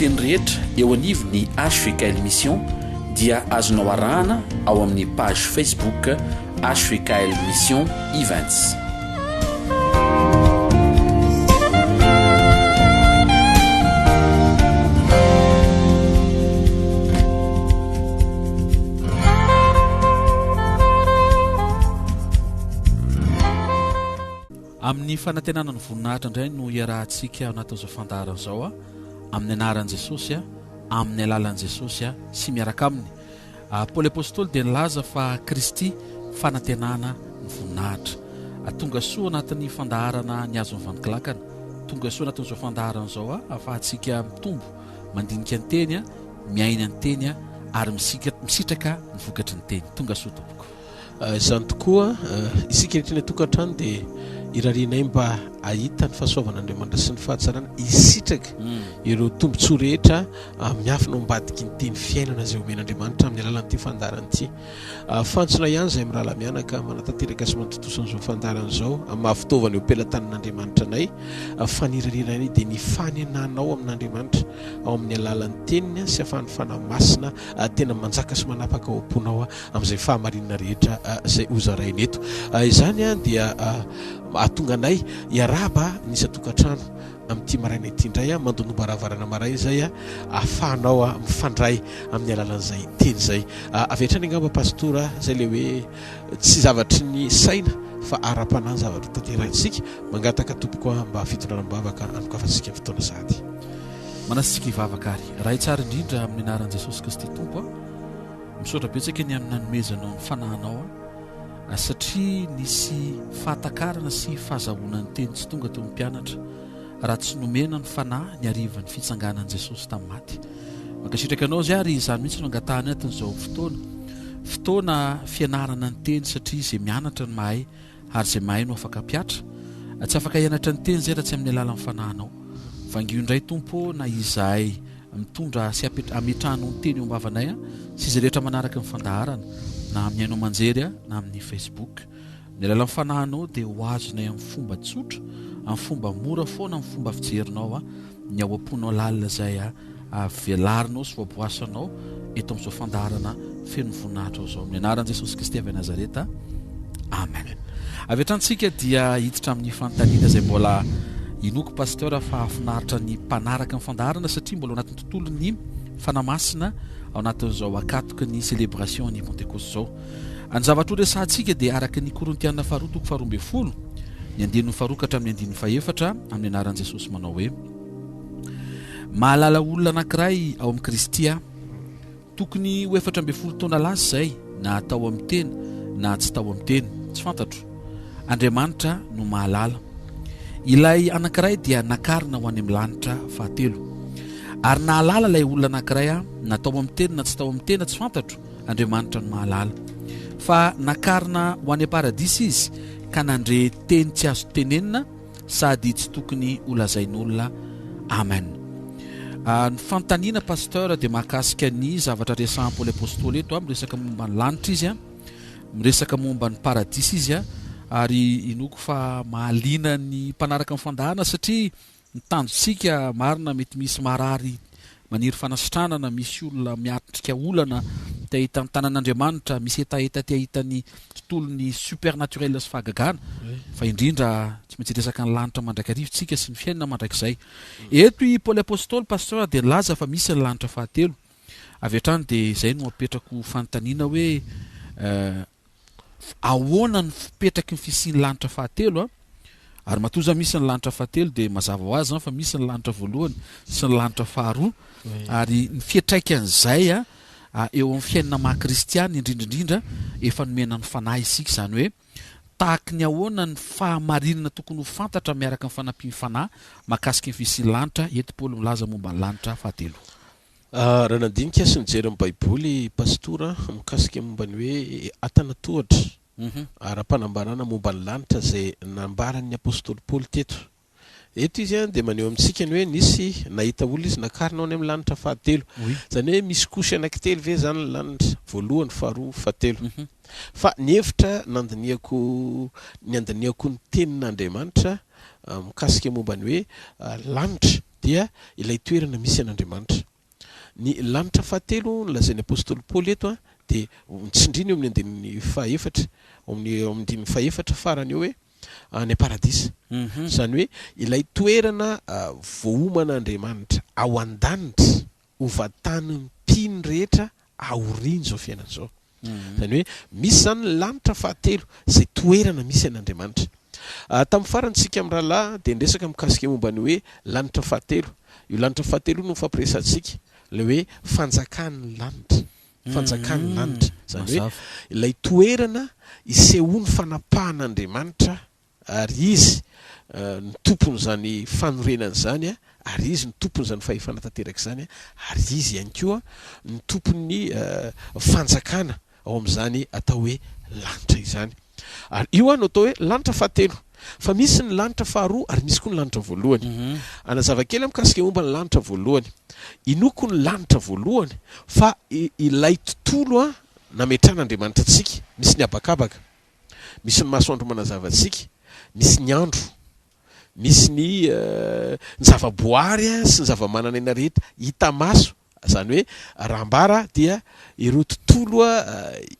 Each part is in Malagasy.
teny rehetra eo anivo ny hvkl-mission dia azonao arahana ao amin'ny page Facebook hvkl-mission events. Amin'ny fanantenana ny voninahitra indray no iarahantsika anatin'izao fandaharana izao amin'ny anaran'i Jesosy amin'ny alalan'i Jesosy sy miaraka aminy. Paoly apôstôly dia nilaza fa Kristy fanantenana ny voninahitra. Tonga soa anatin'ny fandaharana ny azon'ny vanikilakana. Tonga soa anatin'izao fandaharana izao ahafahantsika mitombo mandinika ny teny, miaina ny teny ary misitraka ny vokatry ny teny. Tonga soa tompoko. Izany tokoa isika rehetra tokantrano dia irarinay mba ahita ny fahasoavan'Andriamanitra sy ny fahatsarana isitraka ireo tombontsoa rehetra miafina ambadiky ny teny fiainana izay omen'Andriamanitra amin'ny alalan'ity fandaharana ity. Fantsona ihany izay mirala mianaka manatanteraka sy mantotosan'izao fandaharana izao amin'ny mahavitaovana eo am-pelantanin'Andriamanitra anay fa ny irarinay dia ny fanenanao amin'Andriamanitra ao amin'ny alalan'ny teniny sy ahafahany fanahy masina tena manjaka sy manapaka ao am-ponao amin'izay fahamarinana rehetra izay hozarainy eto. Izany dia atonga anay iaraba nisy tokantrano amin'ity maraina ity indray mandonomba ravarana maray izay ahafahanao mifandray amin'ny alalan'izay teny izay. Avetrany angamba pastora izay le hoe tsy zavatry ny saina fa ara-panahy zavatra tanterahintsika mangataka tompoko mba fitondranam-bavaka anokafantsika fotoana sady. Manasitsika hivavaka ary raha tsara indrindra amin'ny anaran'i Jesosy Kristy tompo misaotra betsaka ny amin'ny nanomezanao ny fanahinao satria nisy fahatakarana sy fahazahoana ny teny tsy tonga teo amin'ny mpianatra raha tsy nomena ny fanahy ny arivan'ny fitsanganan'i Jesosy tamin'ny maty. Mankasitraka anao zay ary izany mihitsy no angatahany atin'izao fotoana fianarana ny teny satria izay mianatra ny mahay ary izay mahay no afaka mpiatra. Tsy afaka hianatra ny teny zay raha tsy amin'ny alalan'ny fanahinao. Vangio indray tompo na izahay mitondra sy ametrahano ny teny eo am-bavanay sy izay rehetra manaraka ny fandaharana na amin'ny hainao manjery na amin'ny Facebook. Ny alalan'ny fanahinao dia ho azonay amin'ny fomba tsotra, amin'ny fomba mora foana, amin'ny fomba fijerinao ny ao am-ponao lalina izay velarinao sy voaboasanao eto amin'izao fandaharana feno voninahitra izao. Amin'ny anaran'i Jesosy Kristy avy Nazareta. Amen. Avy hatransika dia hiditra amin'ny fanontaniana izay mbola inoko pasteur fa afinaritra ny mpanaraka ny fandaharana satria mbola anatin'ny tontolon'ny fanamasina ao anatin'izao akatoka ny célébration ny Pentecôste zao. Ny zavatra resahantsika dia araka ny Korintiana faharoa toko faharoa ambin'ny folo ny andininy faharokatra amin'ny andininy fahaefatra amin'ny anaran'i Jesosy manao hoe mahalala olona anankiray ao amin'ny Kristy tokony ho 14 taona lasa izay na atao amin'ny teny na tsy tao amin'ny teny tsy fantatro. Andriamanitra no mahalala. Ilay anankiray dia nakarina ho any amin'ny lanitra fahatelo ary nahalala ilay olona anankiray natao amin'ny teny na tsy tao amin'ny teny tsy fantatro. Andriamanitra no mahalala. Fa nakarina ho any paradisa izy ka nandre teny tsy azo tenenina sady tsy tokony holazain'olona. Amen. Ny fanontaniana pasteur dia mahakasika ny zavatra resahan'ny Paoly apôstôly eto miresaka momba ny lanitra izy miresaka momba ny paradisa izy ary inoko fa mahaliana ny mpanaraka amin'ny fandahana satria ny tanjontsika marina mety misy marary maniry fanasitranana, misy olona miatrika olana te ahita ny tanan'Andriamanitra, misy etaeta te ahita ny tontolony supernaturel sy fahagagana fa indrindra tsy maintsy resaka ny lanitra mandrakarivotsika sy ny fiainana mandrakizay. Eto i Paoly apôstôly pasteur dia nilaza fa misy ny lanitra fahatelo. Avy hatrany dia izay no apetrako fanontaniana hoe ahoana ny fipetraky ny fisian'ny lanitra fahatelo ary matoza misy ny lanitra fahatelo dia mazava ho azy fa misy ny lanitra voalohany sy ny lanitra faharoa ary ny fiatraikan'izay eo amin'ny fiainana maha-kristiana indrindraindrindra efa nomena ny fanahy isika izany hoe tahaka ny ahoana ny fahamarinana tokony ho fantatra miaraka amin'ny fanampiny fanahy mahakasika ny fisian'ny lanitra. Eto Paoly milaza momba ny lanitra fahatelo. Raha nandinika sy nijery amin'ny baiboly pastora mikasika momba ny hoe atanatohatra ara-panambarana momba ny lanitra izay nambaran'ny apôstôly Paoly teto. Eto izy dia maneho amintsika ny hoe nisy nahita olona izy nakarina ao any amin'ny lanitra fahatelo. Izany hoe misy kosy anankitelo ve zany ny lanitra voalohany, faharoa, fahatelo. Fa ny hevitra ny andaniako ny tenin'Andriamanitra mikasika momba ny hoe lanitra dia ilay toerana misy an'Andriamanitra. Ny lanitra fahatelo nolazain'ny apôstôly Paoly eto dia mitsindrina eo amin'ny andininy fahaefatra, amin'ny andininy fahaefatra farany eo hoe any paradisa. Zany hoe ilay toerana voaoman'Andriamanitra ao an-danitra hovatany mpino rehetra aoriany zao fiainana zao. Zany hoe misy zany lanitra fahatelo zay toerana misy an'Andriamanitra. Tamin'ny farantsika amin'ny rahalahy dia ndresaka mikasika momba ny hoe lanitra fahatelo. Io lanitra fahatelo no fampiresantsika le hoe fanjakan'ny lanitra. Fanjakan'ny lanitra. Zany hoe ilay toerana isehoany fanapahan'Andriamanitra ary izy ny tompony zany fanorenana zany ary izy ny tompony zany fahefana tanteraka zany ary izy ihany koa ny tompony fanjakana ao amin'izany atao hoe lanitra izany. Ary io no atao hoe lanitra fahatelo. Fa misy ny lanitra faharoa ary misy koa ny lanitra voalohany. Anazava kely mikasika momba ny lanitra voalohany. Inoko ny lanitra voalohany fa ilay tontolo nametran'Andriamanitra antsika. Misy ny abakabaka, misy ny masoandro manazava antsika, misy ny andro, misy ny zavaboary sy ny zavamananaina rehetra hita maso. Zany hoe raha ambara dia ireo tontolo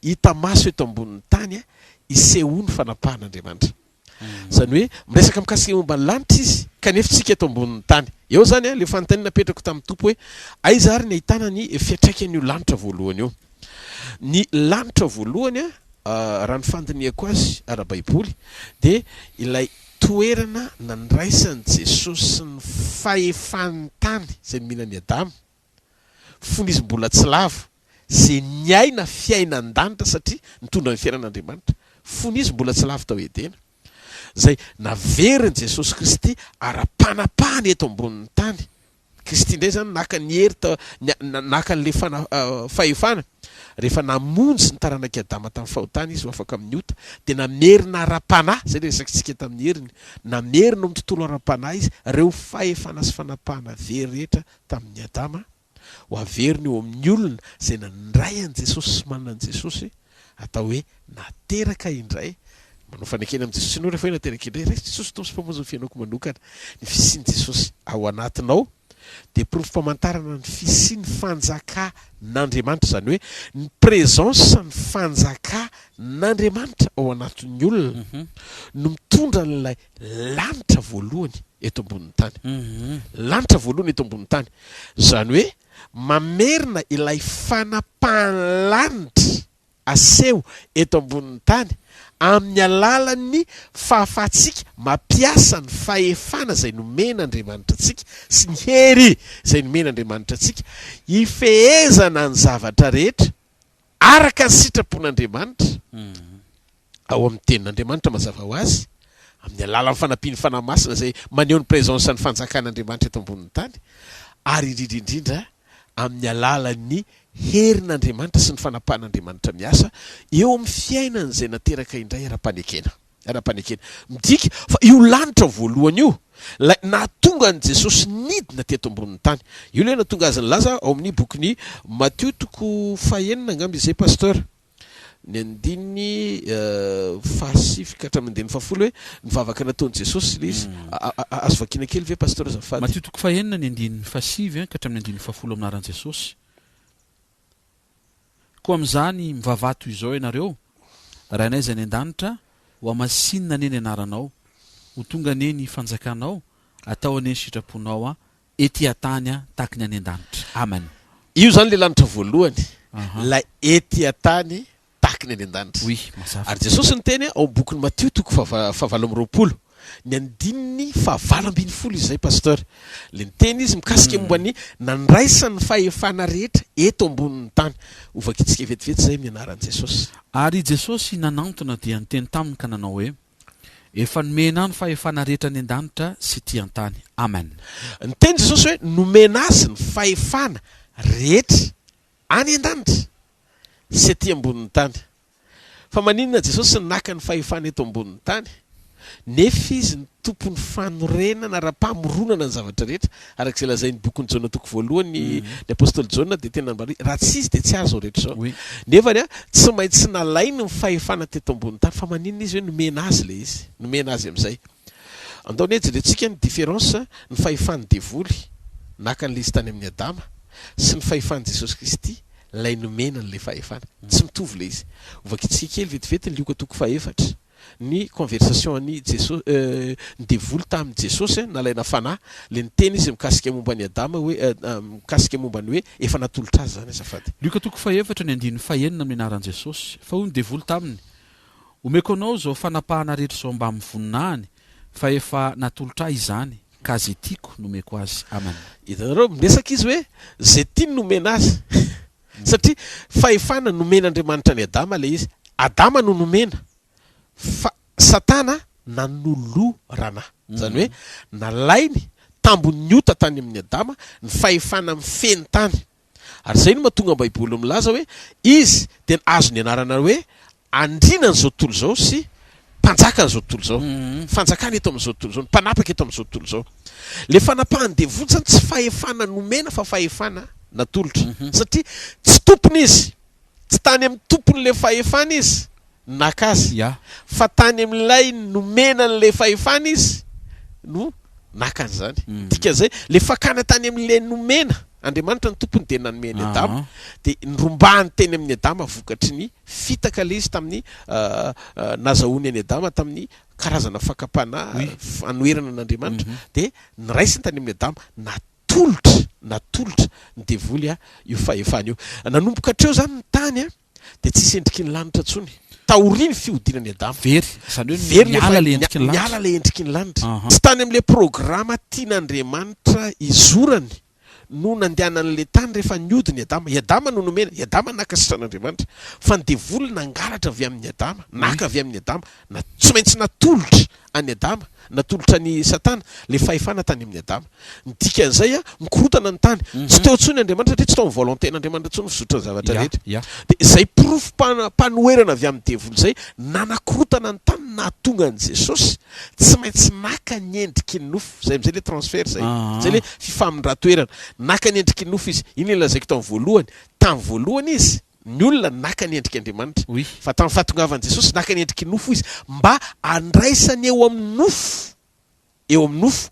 hita maso eto ambonin'ny tany isehoany fanapahan'Andriamanitra. Zany hoe miresaka mikasika momba ny lanitra izy kanefa tsika eto ambonin'ny tany. Eo zany le fanontaniana napetrako tamin'ny tompo hoe aiza ary ny ahitana ny fiantraikan'io lanitra voalohany io. Ny lanitra voalohany raha ny fandiniako azy ara-baiboly dia ilay toerana nandraisan'i Jesosy ny fahefan'ny tany zay mihinan'i Adama. Fony izy mbola tsy lavo zay niaina fiainan-danitra satria nitondra ny fiainan'Andriamanitra. Fony izy mbola tsy lavo tao Edena. Zay naveriny Jesosy Kristy ara-panapahany eto ambonin'ny tany. Kristy indray zany naka ny hery naka n'le fahefana. Rehefa namonjy ny taranak'i Adama tamin'ny fahotany izy ho afaka amin'ny ota dia namerina ara-panahy zay resakintsika tamin'ny heriny. Namerina amin'ny tontolo ara-panahy izy reo fahefana sy fanapahana very rehetra tamin'ny Adama ho averiny eo amin'ny olona zay nandray an'i Jesosy sy manana an'i Jesosy atao hoe nateraka indray. Manao fanekena amin'i Jesosy ianao rehefa hoe nateraka indray rehefa Jesosy toa sy mpamonjy ny fiainako manokana. Ny fisian'i Jesosy ao anatinao dia profo-pamantarana ny fisiany fanjakan'Andriamanitra. Zany hoe ny présence ny fanjakan'Andriamanitra ao anatin'ny olona no mitondra n'ilay lanitra voalohany eto ambonin'ny tany. Lanitra voalohany eto ambonin'ny tany. Zany hoe mamerina ilay fanapahan'ny lanitra aseho eto ambonin'ny tany amin'ny alalan'ny fahafahantsika mampiasa ny fahefana zay nomen'Andriamanitra antsika sy ny hery zay nomen'Andriamanitra antsika hifehezana ny zavatra rehetra araka ny sitrapon'Andriamanitra ao amin'ny tenin'Andriamanitra mazava ho azy amin'ny alalan'ny fanampiany fanahy masina zay maneho ny présence ny fanjakan'Andriamanitra eto ambonin'ny tany ary indrindra amin'ny alalan'ny herin'Andriamanitra sy ny fanapahan'Andriamanitra miasa eo amin'ny fiainana zay nateraka indray ara-panekena. Midika fa io lanitra voalohany io nahatonga an' Jesosy nidina teto ambonin'ny tany. Io le nahatonga azy nilaza ao amin'ny bokyny Matthieu toko 9 angamba izay Pasteur. Ny andininy fahasivy ka hatramin'ny 10 hoe nivavaka nataon'i Jesosy le izy. Azo vakiana kely ve Pasteur azafady? Matthieu toko 9 ny andininy fahasivy ka hatramin'ny 10 aminaran'i Jesosy. Koa amin'izany mivavato izao ianareo raha inaiza ny an-danitra ho amasinina ane ny anaranao ho tonga ane ny fanjakanao atao ane ny sitraponao ety an-tany tahaka ny any an-danitra. Amen. Io zany le lanitra voalohany la ety an-tany tahaka ny any an-danitra. Oui, mazava. Ary Jesosy ny teny ao bokin'ny Matthieu toko 20 ny andininy 20 izay Pasteur. Le niteny izy mikasika momba ny nandraisany fahefana rehetra eto ambonin'ny tany. Ovakitsika vetivety zay mianaran'i Jesosy. Ary Jesosy nanantona dia niteny taminy ka nanao hoe efa nomena ny fahefana rehetra ny an-danitra sy ety an-tany. Amen. Niteny Jesosy hoe nomena azy ny fahefana rehetra any an-danitra sy ety ambonin'ny tany. Fa maninona Jesosy naka ny fahefana eto ambonin'ny tany? Nefa izy ny tompony fanorenana ra-pamoronana ny zavatra rehetra arak'izay lazainy bokon'ny Jaona toko 1 ny apôstôly Jaona dia tena nambary raha tsy izy dia tsy azo rehetra zao. Nefany tsy maintsy nalainy ny fahefana teto ambonin'ny tany fa maninona izy hoe nomena azy le izy nomena azy amin'izay. Andaony ejerentsika ny différence ny fahefan'ny devoly naka n'le izy tany amin'ny Adama sy ny fahefan'i Jesosy Kristy lay nomena n'le fahefana tsy mitovy le izy. Ovakitsika kely vetivety ny lioka toko fahefatra ny conversation any Jesosy nidevoly tamin'i Jesosy nalaina fanahy le niteny izy mikasika momba ny Adama hoe mikasika momba ny hoe efa natolotra azy zany azafady. Lioka toko fahefatra ny andiny fahenina amin'ny anaran'i Jesosy fa hoy nidevoly taminy omeko anao zao fanapahana rehetra zao mba amin'ny voninahiny fa efa natolotra izany ka zay tiako nomeko azy amany. Hitanareo miresaka izy hoe zay tiany nomena azy satria fahefana nomena Andriamanitra ny Adama le izy. Adama no nomena fa Satana nanolorana zany hoe nalainy tambony ota tany amin'ny Adama ny fahefana mifeny tany. Ary zay no mahatonga Baiboly milaza hoe izy dia azo ny anarana hoe andrina n'izao tontolo zao sy mpanjaka n'izao tontolo zao. Fanjakana eto amin'izao tontolo zao, ny mpanapaka eto amin'izao tontolo zao. Le fanapahany devoly zany tsy fahefana nomena fa fahefana natolotra. Satria tsy tompony izy, tsy tany amin'ny tompony le fahefana izy naka azy, fa tany amin'ilay nomena n'le fahefana izy no naka an'izany. Dika zay le fakana tany amin'le nomena Andriamanitra ny tompony dia nanome ny Adama dia nrombahany teny amin'ny Adama vokatry ny fitaka le izy tamin'ny nazahoany any Adama tamin'ny karazana fakapanahy fanoerana an'Andriamanitra dia niraisiny tany amin'ny Adama natolotra ny devoly io fahefana io. Nanomboka hatreo zany ny tany dia tsisy endriky ny lanitra ntsony. Taoriny fihodinan'ny Adama. Very miala le endriky ny lanitra. Tsy tany amin'le programa tian'Andriamanitra izorany no nandehanan'le tany rehefa niodiny Adama. I Adama no nomena, i Adama naka sitran'Andriamanitra. Fa ny devoly nangalatra avy amin'ny Adama, naka avy amin'ny Adama, tsy maintsy natolotra any Adama, natolotra ny Satana le fahefana tany amin'ny Adama. Ny dikan'izay mikorotana ny tany. Tsy teo ntsony Andriamanitra satria tsy tao amin'ny volonté-n'Andriamanitra ntsony fizotra ny zavatra rehetra. Dia izay proof mpanoerana avy amin'ny devoly zay nanakorotana ny tany nahatonga an' Jesosy tsy maintsy naka ny endriky ny nofo. Zay am'izay le transfert zay. Zay le fifamindra-toerana. Naka ny endriky ny nofo izy. Iny lazaiko tamin'ny voalohany. Tamin'ny voalohany izy ny olona naka ny endriky Andriamanitra. Fa tamin'ny fahatongavan'i Jesosy naka ny endriky ny nofo izy mba andraisany eo amin'ny nofo. Eo amin'ny nofo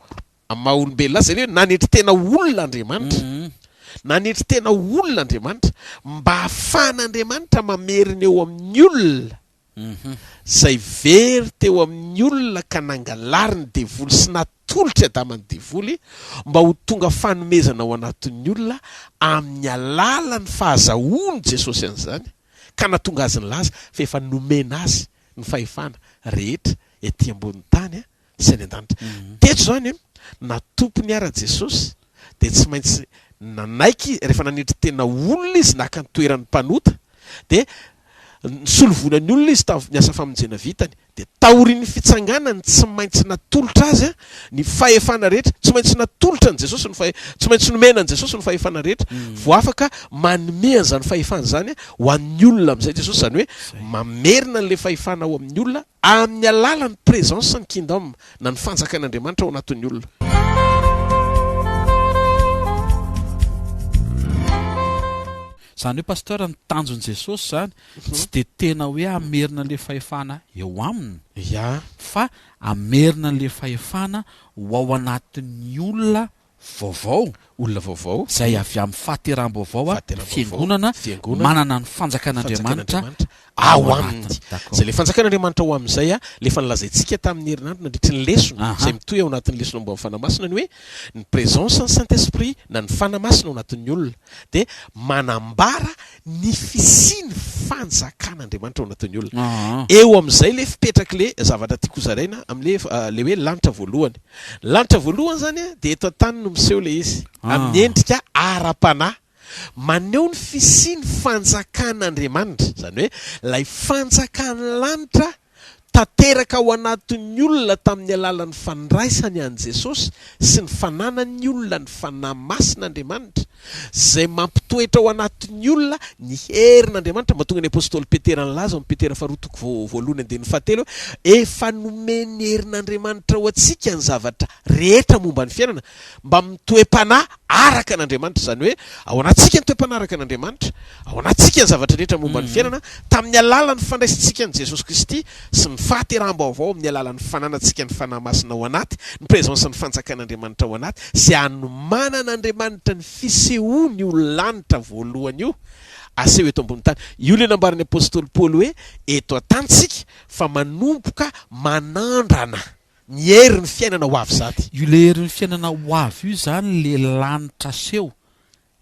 maha-olombelona zay le hoe nanetry tena olona Andriamanitra. Nanetry tena olona Andriamanitra mba ahafahan'Andriamanitra mamerina eo amin'ny olona. Zay very teo amin'ny olona ka nangalary ny devoly sy natolotra Adama ny devoly mba ho tonga fanomezana ao anatin'ny olona amin'ny alalan'ny fahazahoany Jesosy an'izany ka natonga azy ny laza fa efa nomena azy ny fahefana rehetra ety ambony tany sy any an-danitra. Teto zany na tompony ara Jesosy dia tsy maintsy nanaiky rehefa nanetry tena olona izy naka ny toeran'ny mpanota dia nisolovonany olona izy niasa famonjena vitany dia taorian'ny fitsanganany tsy maintsy natolotra azy ny fahefana rehetra, tsy maintsy natolotra ny Jesosy tsy maintsy nomena ny Jesosy ny fahefana rehetra vo afaka manome an'izany fahefana zany ho an'ny olona amin'izay Jesosy zany hoe mamerina n'le fahefana ao amin'ny olona amin'ny alalan'ny présence ny kingdom na ny fanjakan'Andriamanitra ao anatin'ny olona. Zany hoe pasteur ny tanjon'i Jesosy zany tsy dia tena hoe amerina le fahefana eo aminy fa amerina le fahefana ho ao anatin'ny olona vaovao zay avy amin'ny fahateram-baovao fiangonana manana ny fanjakan'Andriamanitra ao aminy. Zay le fanjakan'Andriamanitra ao amin'izay lefa nilazaintsika tamin'ny herinandro nandritry ny lesona zay mitohy ao anatin'ny lesona momba ny fanamasina ny hoe ny présence ny Saint-Esprit na ny fanamasina ao anatin'ny olona dia manambara ny fisiny fanjakan'Andriamanitra ao anatin'ny olona. Eo amin'izay le fipetraky le zavatra tiako zaraina amin'le le hoe lanitra voalohany. Lanitra voalohany zany dia eto an-tany no miseho le izy amin'ny endrika ara-panahy maneho ny fisiny fanjakan'Andriamanitra zany hoe lay fanjakany lanitra tanteraka ao anatin'ny olona tamin'ny alalan'ny fandraisany an' Jesosy sy ny fananan'ny olona ny fanahy masin'Andriamanitra zay mampitoetra ao anatin'ny olona ny herin'Andriamanitra mahatonga ny apôstôly Petera nilaza amin'ny Petera faharotoko voalohany andiny fahatelo efa nomeny herin'Andriamanitra ho antsika ny zavatra rehetra momba ny fiainana mba mitoe-panahy araka an'Andriamanitra, zany hoe ao anatsika ny toe-panaraka an'Andriamanitra, ao anatsika ny zavatra rehetra momba ny fiainana tamin'ny alalan'ny fandraisintsika ny Jesosy Kristy sy ny fahateram-baovao amin'ny alalan'ny fananantsika ny fanahy masina ao anaty, ny présence ny fanjakan'Andriamanitra ao anaty, sy anomanan'Andriamanitra ny fisehoany io lanitra voalohany io aseho eto ambony tany. Io le nambaran'ny apôstôly Paoly hoe eto an-tanitsika fa manomboka manandrana ny herin'ny fiainana ho avy zady. Io le herin'ny fiainana ho avy io zany le lanitra seho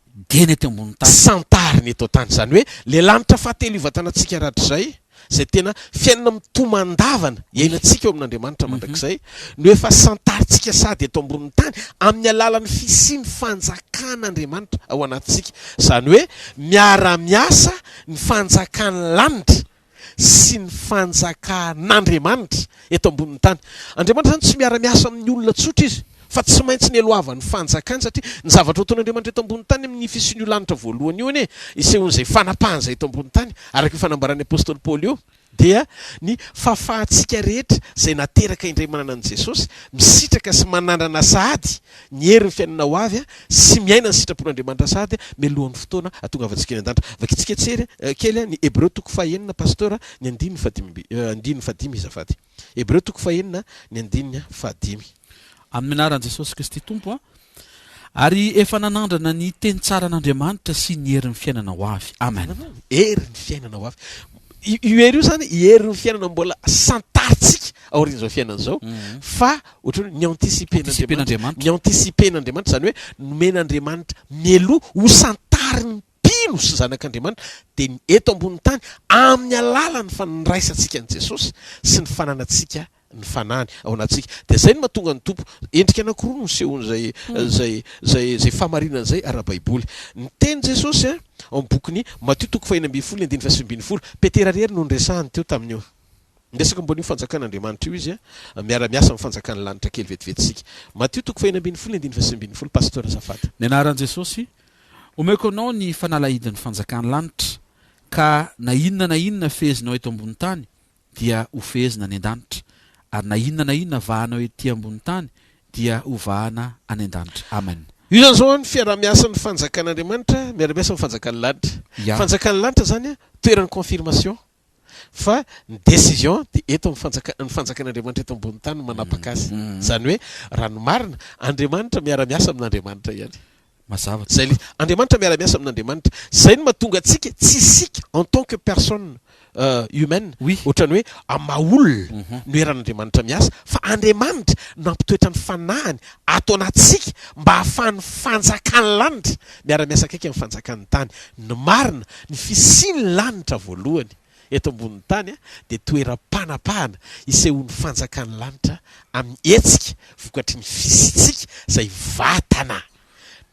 deny eto ambony tany. Santariny eto tany, zany hoe le lanitra fahatelo ivatanantsika ratrizay zay tena fiainana mitomandavana iainantsika eo amin'Andriamanitra mandrakizay no efa santaritsika sady eto ambony tany amin'ny alalan'ny fisiany fanjakan'Andriamanitra ao anatintsika. Zany hoe miara-miasa ny fanjakan'ny lanitra sy ny fanjakan'Andriamanitra eto ambony tany. Andriamanitra zany tsy miara-miasa amin'ny olona tsotra izy, fa tsy maintsy ny eloavany fanjakany, satria ny zavatra ataon'Andriamanitra eto ambony tany amin'ny fisian'io lanitra voalohany io anie isehon'izay fanapahany izay eto ambony tany araka ny fanambaran'ny apôstôly Paoly io dia ny fahafahantsika rehetra izay nateraka indray manana an' Jesosy misitraka sy manandrana sahady ny herin'ny fiainana ho avy sy miaina ny sitrapon'Andriamanitra sahady mialohan'ny fotoana atongavantsika eny an-danitra. Vakitsika kely ny Hébreu toko fahaenina Pasteur ny 5 izafady. Hébreu toko fahaenina ny 5. Amin'ny anaran'i Jesosy Kristy Tompo a, ary efa nanandrana ny teny tsara an'Andriamanitra sy ny herin'ny fiainana ho avy. Amen. Herin'ny fiainana ho avy. Io hery io zany herin'ny fiainana mbola santaritsika aorian'izao fiainana zao, fa ohatran'ny ny antisipen'Andriamanitra. Ny antisipen'Andriamanitra zany hoe nomen'Andriamanitra mialoha ho santariny mpino sy zanak'Andriamanitra dia eto ambony tany amin'ny alalan'ny fanraisantsika an' Jesosy sy ny fananatsika ny fanany ao anatsika. Dia zay no mahatonga ny tompo endrika anankiroa no sehony zay famarinana zay ara-baiboly. Ny teny Jesosy ao amin'ny bokiny Matthieu toko 1:20 Petera rery no nresahany teo tamin'io. Ndesaka mbon'io fanjakan'Andriamanitra io izy miara-miasa amin'ny fanjakan'ny lanitra kely vetivetsika. Matthieu toko 1:20 Pasteur azafady. Ny anaran'i Jesosy, omeko anao ny fanalahidin'ny fanjakan'ny lanitra, ka na inona fehezinao eto ambony tany dia ho fehezina any an-danitra, ary na inona vahanao ety ambony tany dia ho vahana any an-danitra. Amen. Io zany zao ny fiara-miasa ny fanjakan'Andriamanitra miara-miasa amin'ny fanjakan'ny lanitra. Fanjakan'ny lanitra zany toeran'ny confirmation, fa ny décision dia eto amin'ny fanjakan'Andriamanitra eto ambony tany manapaka azy. Zany hoe raha ny marina Andriamanitra miara-miasa amin'Andriamanitra ihany. Mazava. Zay Andriamanitra miara-miasa amin'Andriamanitra. Zay no mahatonga antsika tsy isika en tant que personne humaine, ohatrany hoe amaolona no eran'Andriamanitra miasa, fa Andriamanitra no ampitoetra ny fanahiny ato anatsika mba hahafahan'ny fanjakan'ny lanitra miara-miasa akaiky amin'ny fanjakan'ny tany. Ny marina ny fisiany lanitra voalohany eto ambony tany dia toeram-panapahana isehon'ny fanjakan'ny lanitra amin'ny hetsika vokatry ny fisitsika izay vatana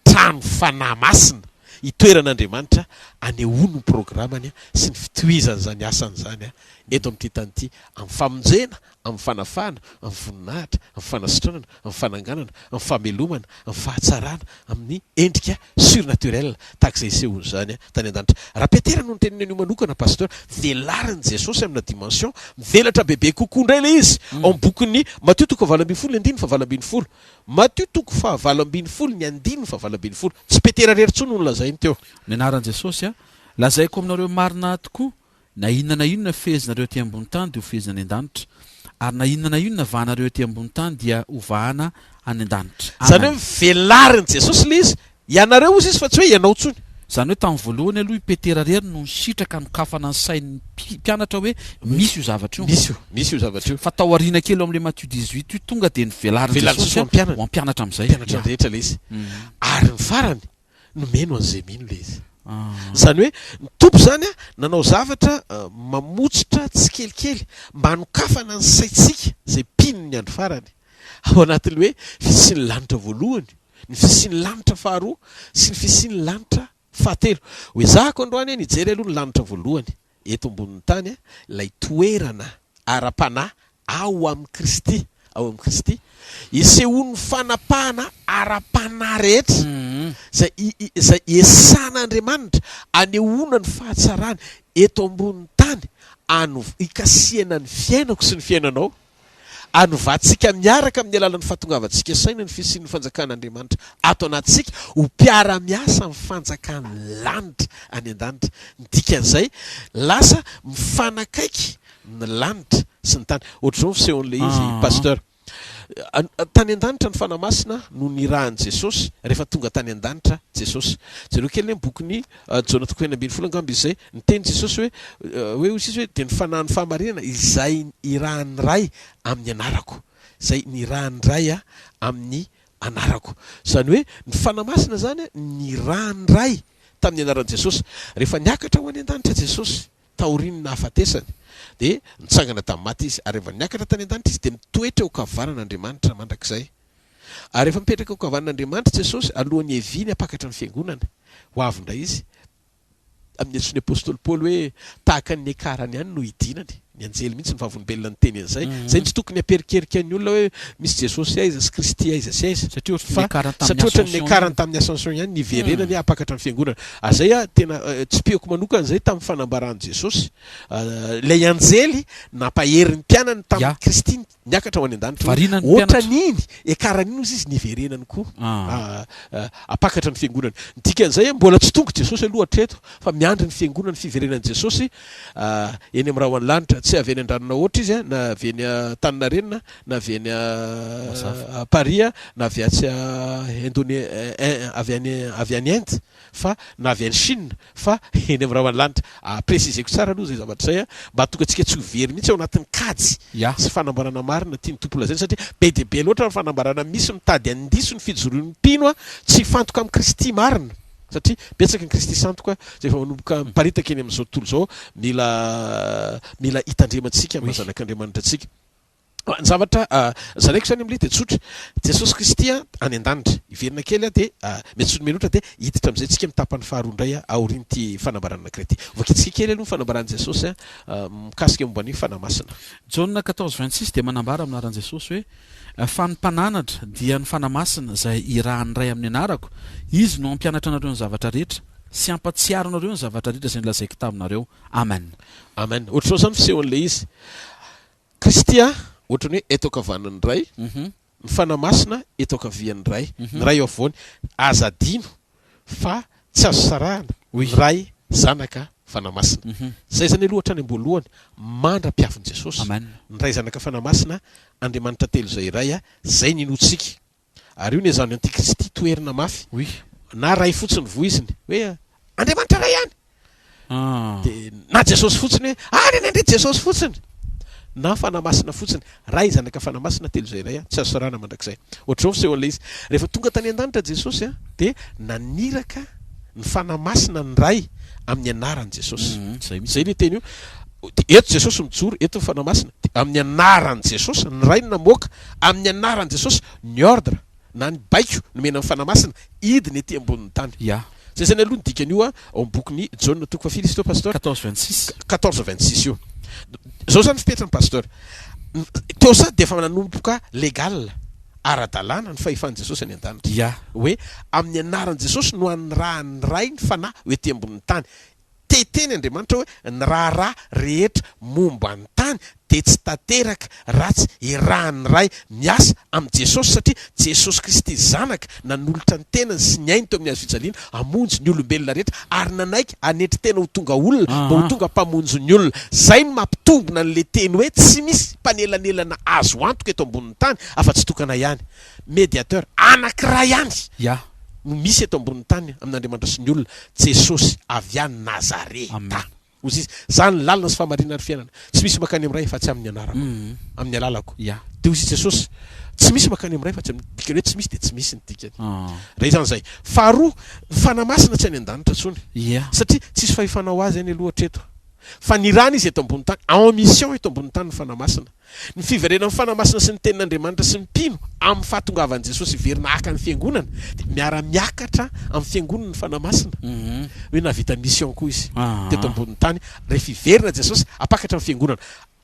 trano fanahy masina itoeran'Andriamanitra anehoany ny programany sy ny fitohizany zany asany zany eto amin'ity tany ity, amin'ny famonjena, amin'ny fanafana, amin'ny voninahitra, amin'ny fanasitranana, amin'ny fananganana, amin'ny famelomana, amin'ny fahatsarana, amin'ny endrika surnaturel tahak'izay isehony zany tany an-danitra. Raha Petera no nyteniny an'io manokana Pasteur, velarin'i Jesosy amina dimension mivelatra bebe kokoa indray le izy ao amin'ny bokin'ny Matthieu toko 20:20. Matthieu toko 20:20. Tsy Petera rery tsony no lazainy teo. Ny anaran'i Jesosy lazaiko aminareo marina tokoa, na inona fehezinareo ety ambony tany dia ho fehezina any an-danitra, ary na inona vahanareo ety ambony tany dia ho vahana any an-danitra. Zany hoe velarin'i Jesosy le izy, ianareo izy fa tsy hoe ianao tsony. Zany hoe tamin'ny voalohany aloha i Petera rery no nisitraka nokafana ny sain'ny mpianatra hoe misy io zavatra io. Misy io zavatra io. Fa tao aoriana kely amin'ny Matthieu 18 io tonga dia ny velarin'i Jesosy ho ampianatra amin'izay. Mpianatra rehetra le izy. Ary ny farany nomeno an'izay mino le izy. Zany hoe ny tompo zany nanao zavatra mamotsitra tsy kelikely mba hanokafana ny saitsika zay pininy ny andro farany ao anatin'ny hoe fisian'ny lanitra voalohany, ny fisian'ny lanitra faharoa sy ny fisian'ny lanitra fahatelo. Hoe zahako androany nijery aloha ny lanitra voalohany eto ambonin'ny tany ilay toerana ara-panahy ao amin'ny Kristy, isehon'ny fanapahana ara-panahy rehetra zay esan'Andriamanitra anehoana ny fahatsarany eto ambonin'ny tany ikasiana ny fiainako sy ny fiainanao anovantsika miaraka amin'ny alalan'ny fahatongavantsika saina ny fisian'ny fanjakan'Andriamanitra ato anatsika ho mpiara-miasa amin'ny fanjakan'ny lanitra any an-danitra. Ny dikan'izay lasa mifanakaiky ny lanitra sy ny tany. Ohatr'izao fisehoan'ilay izy pasteur. Tany an-danitra ny fanamasina no nirahan'i Jesosy rehefa tonga tany an-danitra Jesosy. Jereo kely ny bokin'ny Jaona 2:20 angamba izay niteny Jesosy hoe hoy izy hoe dia ny fanahy ny fahamarinana izay irahan'ny ray amin'ny anarako. Izay nirahan'ny ray amin'ny anarako. Zany hoe ny fanamasina zany nirahan'ny ray tamin'ny anaran'i Jesosy. Rehefa niakatra ho any an-danitra Jesosy taorian'ny nahafatesany dia nitsangana tamin'ny maty izy. Ary rehefa niakatra tany an-danitra izy dia mitoetra ho kavanan'Andriamanitra mandrakizay. Ary rehefa mipetraka ho kavanan'Andriamanitra Jesosy alohan'ny eviny apakatra ny fiangonana ho avy indray izy amin'ny antsoin'ny apôstôly Paoly hoe tahaka ny ekarany ihany no hidinany. Ny anjely mihitsy ny vavolombelona ny teny an'izay. Zay tsy tokony hamperikerika ny olona hoe misy Jesosy aiza sy Kristy aiza sy aiza. Satria ohatra ny ekarany tamin'ny ascension ihany niverenany apakatra ny fiangonana. Azay tena tsy piako manokana zay tamin'ny fanambarany Jesosy. Ilay anjely nampahery ny mpianany tamin'ny Kristy niakatra ho any an-danitra. Ohatra n'iny ekaran'iny izy niverenany koa apakatra ny fiangonana. Ny dikan'izay mbola tsy tonga Jesosy aloha hatreto fa miandry ny fiangonany fiverenan'i Jesosy eny amin'ny raha lanitra. Tsy avy any an-dranona ohatra izy na avy any Taninarenina na avy any Paris na avy atsy avy any Inde fa na avy any Chine fa eny amin'ny raha lanitra. Préciseko tsara aloha zay zavatra zay mba tonga antsika tsy ho very mihitsy ao anatin'ny kajy sy fanambarana marina tiany tompola zay satria be dia be loatra ny fanambarana misy mitady andiso ny fijoroan'ny mpino tsy fantoka amin'ny Kristy marina. Satria betsaka ny Kristy santoka zay efa manomboka miparitaka eny amin'izao tontolo zao mila hitandremantsika amin'ny zanak'Andriamanitra antsika. Ny zavatra zaraiko zany amin'ilay dia tsotra. Jesosy Kristy any an-danitra iverina kely dia metsony menotra dia hiditra amin'izay tsika mitapany faharoa indray aorian'ity fanambarana anankiray. Vakitsika kely aloha ny fanambaran'i Jesosy mikasika momba ny fanamasina. Jaona 14:26 dia manambara aminaran'i Jesosy hoe fa ny mpananatra dia ny fanamasina izay irahan'ny ray amin'ny anarako. Izy no ampianatra anareo ny zavatra rehetra sy ampatsiaro anareo ny zavatra rehetra izay nilazaiko taminareo. Amen. Amen. Ohatr'izao zany fisehoan'ilay izy. Kristy ohatrany hoe eto ankavanan'ny ray, ny fanamasina eto ankavian'ny ray, ny ray eo afovoany azadino fa tsy azo sarahana ny ray zanaka fanamasina. Zay zany aloha hatrany amboalohany mandra-piavin'i Jesosy. Ny ray zanaka fanamasina Andriamanitra telo izay ray zay ninotsika. Ary io ny zany antikristy toerina mafy na ray fotsiny voiziny hoe Andriamanitra ray ihany. Dia na Jesosy fotsiny hoe any andre Jesosy fotsiny. Na fanamasina fotsiny ray zanaka fanamasina telo izay ray tsy azo sarana mandrakizay. Ohatr'izao fisehoan'ilay izy. Rehefa tonga tany an-danitra Jesosy dia naniraka ny fanamasina ny ray amin'ny anaran'i Jesosy. Zay ny teny io. Eto Jesosy mijoro, eto ny fanamasina. Amin'ny anaran'i Jesosy ny ray namoaka, amin'ny anaran'i Jesosy ny ordre na ny baiko nomena amin'ny fanamasina idiny ety ambonin'ny tany. Zay zany aloha ny dikan'io ao bokin'ny Jaona toko fafily izy teo pasteur 14:26 io. Zao zany fipetrany pasteur. Teo sa dia efa nanomboka legal ara-dalàna ny fahefan'i Jesosy any an-danitra. Hoe amin'ny anaran'i Jesosy no anirahan'ny ray ny fanahy ho ety ambonin'ny tany. Teteny Andriamanitra hoe ny raharaha rehetra momba ny tany dia tsy tanteraka ratsy irahan'ny ray miasa amin'ny Jesosy satria Jesosy Kristy zanaka nanolotra ny tenany sy ny ainy teo amin'ny hazo fijaliana hamonjy ny olombelona rehetra ary nanaiky hanetry tena ho tonga olona mba ho tonga mpamonjy ny olona. Zay no mampitombona n'le teny hoe tsy misy mpanelanelana azo antoka eto ambonin'ny tany afa-tsy tokana ihany. Médiateur anankiray ihany no misy eto ambonin'ny tany amin'Andriamanitra sy ny olona, Jesosy avy any Nazareta. Ozy izy zany lalina sy fahamarinana ary fiainana. Tsy misy makany amin'ny ray fa tsy amin'ny anarako, amin'ny alalako. Dia ozy Jesosy tsy misy makany amin'ny ray fa tsy amin'ny dikany hoe tsy misy dia tsy misy ny dikany. Ray zany zay. Faharoa ny fanamasina tsy any an-danitra tsony. Satria tsisy fahefanao azy any aloha hatreto. Fa nirana izy eto ambony tany, en mission eto ambony tany ny fanamasina. Ny fiverenan'ny fanamasina sy ny tenin'Andriamanitra sy ny mpino amin'ny fahatongavan'i Jesosy iverina haka ny fiangonana dia miara-miakatra amin'ny fiangonana ny fanamasina. Hoe navita mission koa izy teto ambony tany rehefa iverina Jesosy apakatra amin'ny fiangonana.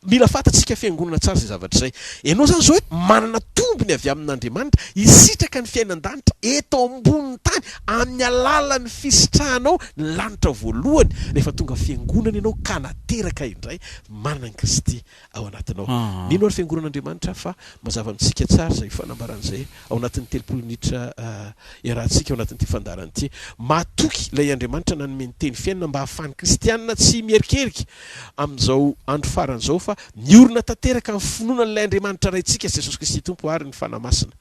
mila fatatsika fiangonana tsara zay zavatra zay. Ianao zany zao hoe manana tombony avy amin'Andriamanitra isitraka ny fiainan-danitra eto ambonin'ny tany amin'ny alalan'ny fisitrahanao ny lanitra voalohany. Rehefa tonga fiangonana ianao ka nateraka indray manana ny Kristy ao anatinao. Mino ary fiangonan'Andriamanitra fa mazava amintsika tsara zay fanambaran'izay ao anatin'ny 3 minitra iarahantsika ao anatin'ity fandarana ity. Matoky ilay Andriamanitra nanome ny teny fiainana mba hahafahan'ny kristianina tsy mierikerika amin'izao andro faran'izao fa miorina tanteraka amin'ny finoana n'ilay Andriamanitra raintsika Jesosy Kristy Tompo ary ny fanamasina.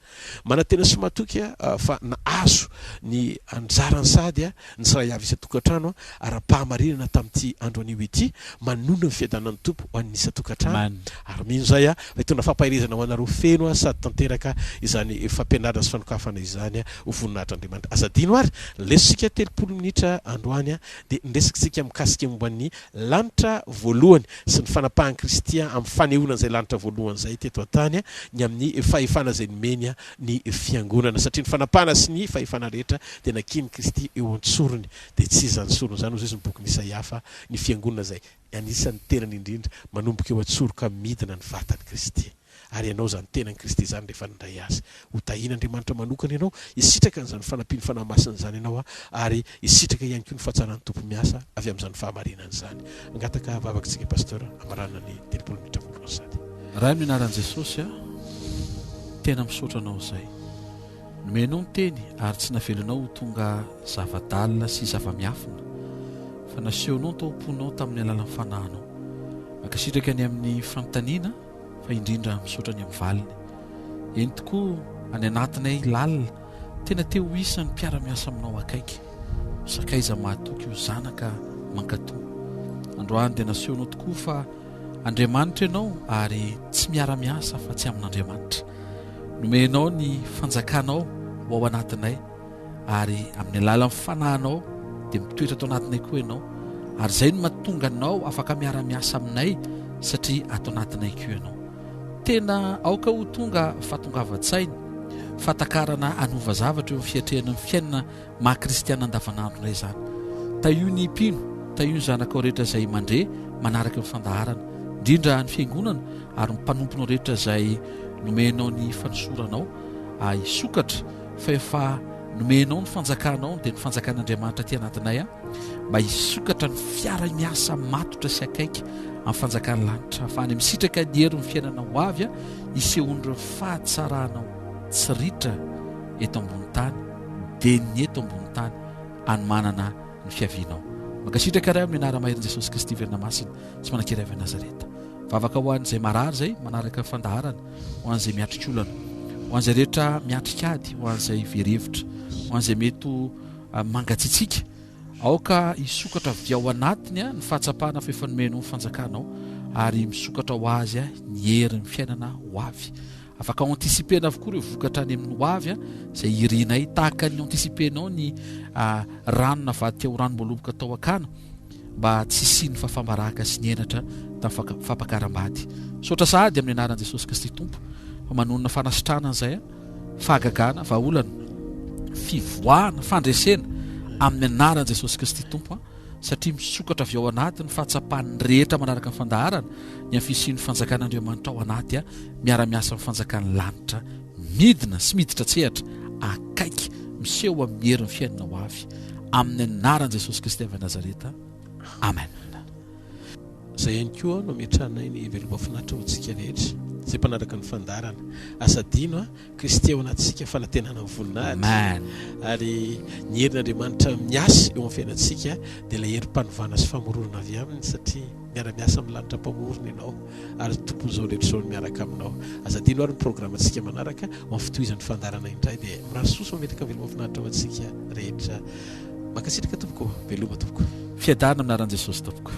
Manantena sy matoky fa nahazo ny anjarany sady ny tsiray avy isa-tokantrano ara-pahamarinana tamin'ity andro anio ity manonona ny fiadanan'ny Tompo ho an'ny isa-tokantrano. Ary mino zay hitondra fampahirezana ho anareo feno sady tanteraka izany fampianarana sy fanokafana izany ho voninahitr'Andriamanitra. Azadino ary lesitsika 30 minitra androany dia nresakitsika mikasika momban'ny lanitra voalohany sy ny fanapahan'ny Kristy amin'ny fanehoana izay lanitra voalohany zay teto an-tany ny amin'ny fahefana izay nomeny ny fiangonana, satria ny fanapahana sy ny fahefana rehetra dia nakiny Kristy eo an-tsorony dia tsy izany sorony zany hoy izy ny boky Isaia fa ny fiangonana zay anisan'ny tenany indrindra manomboka eo an-tsoroka midina ny vatany Kristy. Ary ianao zany tenany Kristy zany rehefa nindray azy ho tahian'Andriamanitra manokana ianao isitraka n'izany fanampiany fanamasina zany ianao ary isitraka ihany koa ny fahatsarany tompo miasa avy amin'izany fahamarinana izany. Angataka vavakantsika Pasteur amaranana ny 30 minitra voalohany sady. Raha minaran'i Jesosy tena misaotra anao izay nomenao ny teny ary tsy navelonao ho tonga zava-dalina sy zava-miafina fa nasehonao ny taom-ponao tamin'ny alalan'ny fanahinao ankasitraka ny amin'ny fanontaniana fa indrindra misaotra ny amin'ny valiny. Eny tokoa any anatinay lalina tena te ho isa ny mpiara-miasa aminao akaiky sakaiza mahatoky ho zanaka mankatoa. Androany dia nasehonao tokoa fa Andriamanitra ianao ary tsy miara-miasa fa tsy amin'Andriamanitra. Nomenao ny fanjakanao ho ao anatinay ary amin'ny alalan'ny fanahinao dia mitoetra atao anatinay koa ianao ary izay no mahatonga anao afaka miara-miasa aminay satria atao anatinay koa ianao. Tena aoka ho tonga fatongava-tsaina fatakarana anova zavatra eo fiatrehana ny fiainana maha-kristiana andavanandronay zany. Taio ny mpino, taio ny zanakao rehetra izay mandre manaraka ny fandaharana indrindra ny fiangonana ary mpanomponao rehetra izay nomenao ny fanosoranao hisokatra fa efa nomenao ny fanjakanao dia ny fanjakan'Andriamanitra ty anatinay mba hisokatra ny fiara-miasa matotra sy akaiky amin'ny fanjakan'ny lanitra fa any misitraka ny herin'ny fiainana ho avy hisehondra fahatsaranao tsy ritra eto ambony tany dia ny eto ambony tany anomanana ny fiavianao. Mankasitraka ray amin'ny anara-maherin' Jesosy Kristy verina masina sy manan-kery avy Nazareta. Vavaka ho an'izay marary zay manaraka fandaharana, ho an'izay miatrika olana, ho an'izay rehetra miatrika ady, ho an'izay verevitra, ho an'izay mety mangatsitsika aoka hisokatra avy ao anatiny ny fahatsapahana fa efa nomenao ny fanjakanao ary misokatra ho azy ny herin'ny fiainana ho avy. Afaka ho antisipena avokoa ireo vokatra any amin'ny ho avy izay irinay tahaka ny antisipenao ny rano navadika ho rano maloboka tao akana mba tsy siny fafambaraka sy ny enatra tamin'ny fampakaram-bady. Sotra sahady amin'ny anaran'i Jesosy Kristy Tompo fa manonona fanasitrana izay fahagagana, vahaolana, fivoahana, fandresena amin'ny anaran'i Jesosy Kristy Tompo satria misokatra avy ao anaty ny fahatsapahany rehetra manaraka ny fandaharana ny amfisian'ny fanjakan'Andriamanitra ao anaty miara-miasa amin'ny fanjakan'ny lanitra midina sy miditra tsehatra akaiky miseho amin'ny herin'ny fiainana ho avy amin'ny anaran'i Jesosy Kristy avy Nazareta. Amen. Zay ihany koa no miatranay ny velom-mahafinaritra ho antsika rehetra zay mpanaraka ny fandarana asadino Kristy ao anatsika fanantenana ny voninahitra ary ny herin'Andriamanitra miasa eo amin'ny fiainantsika dia ilay herim-panovana sy famororana avy aminy satria miara-miasa amin'ny lanitra mpamorona ianao ary tompon'izao rehetra izao no miaraka aminao. Azadino ary ny programantsika manaraka ho amin'ny fitohizan'ny fandarana indray dia mirasoso mametraka velom-mahafinaritra ho antsika rehetra. Mankasitraka tompoko, veloma tompoko. Fiadana amin'ny anaran'i Jesosy tompoko.